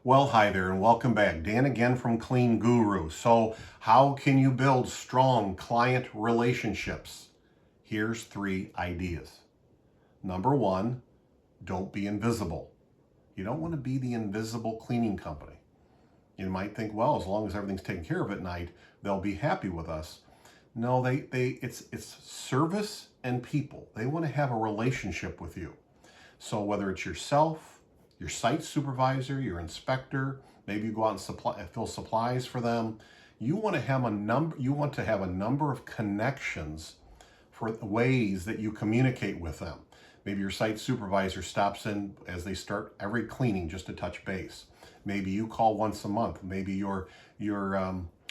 Well, hi there and welcome back. Dan again from CleanGuru. So, how can you build strong client relationships? Here's 3 ideas. Number 1, don't be invisible. You don't want to be the invisible cleaning company. You might think, well, as long as everything's taken care of at night, they'll be happy with us. No, it's service and people. They want to have a relationship with you. So whether it's yourself, your site supervisor, your inspector, maybe you go out and fill supplies for them. You want to have a number of connections for ways that you communicate with them. Maybe your site supervisor stops in as they start every cleaning just to touch base. Maybe you call once a month. Maybe your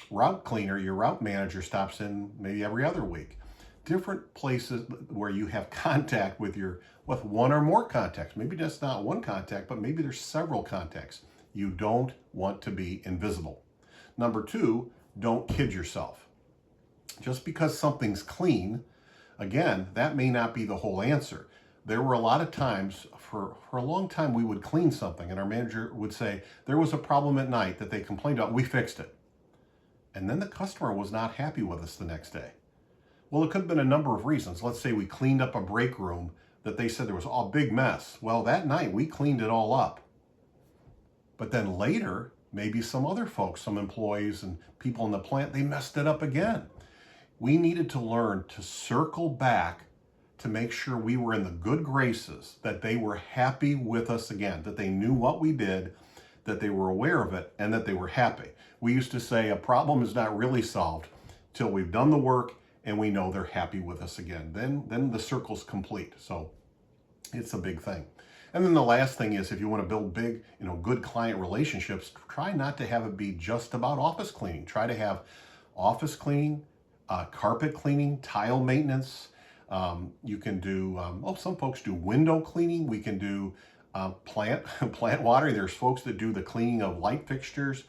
route cleaner, your route manager stops in maybe every other week. Different places where you have contact with one or more contacts. Maybe just not one contact, but maybe there's several contacts. You don't want to be invisible. Number 2, don't kid yourself. Just because something's clean, again, that may not be the whole answer. There were a lot of times, for a long time, we would clean something and our manager would say, there was a problem at night that they complained about, we fixed it. And then the customer was not happy with us the next day. Well, it could have been a number of reasons. Let's say we cleaned up a break room that they said there was a big mess. Well, that night we cleaned it all up. But then later, maybe some other folks, some employees and people in the plant, they messed it up again. We needed to learn to circle back to make sure we were in the good graces, that they were happy with us again, that they knew what we did, that they were aware of it, and that they were happy. We used to say a problem is not really solved till we've done the work and we know they're happy with us again. Then the circle's complete. So it's a big thing. And then the last thing is, if you want to build big, good client relationships, try not to have it be just about office cleaning. Try to have office cleaning, carpet cleaning, tile maintenance. You can do, some folks do window cleaning. We can do plant watering. There's folks that do the cleaning of light fixtures,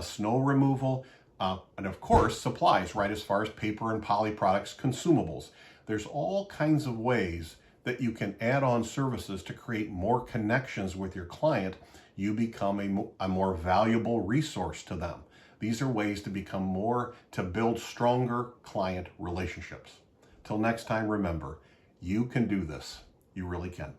snow removal, and of course supplies, right, as far as paper and poly products, consumables. There's all kinds of ways that you can add on services to create more connections with your client. You become a more valuable resource to them. These are ways to build stronger client relationships. Till next time, remember, you can do this. You really can.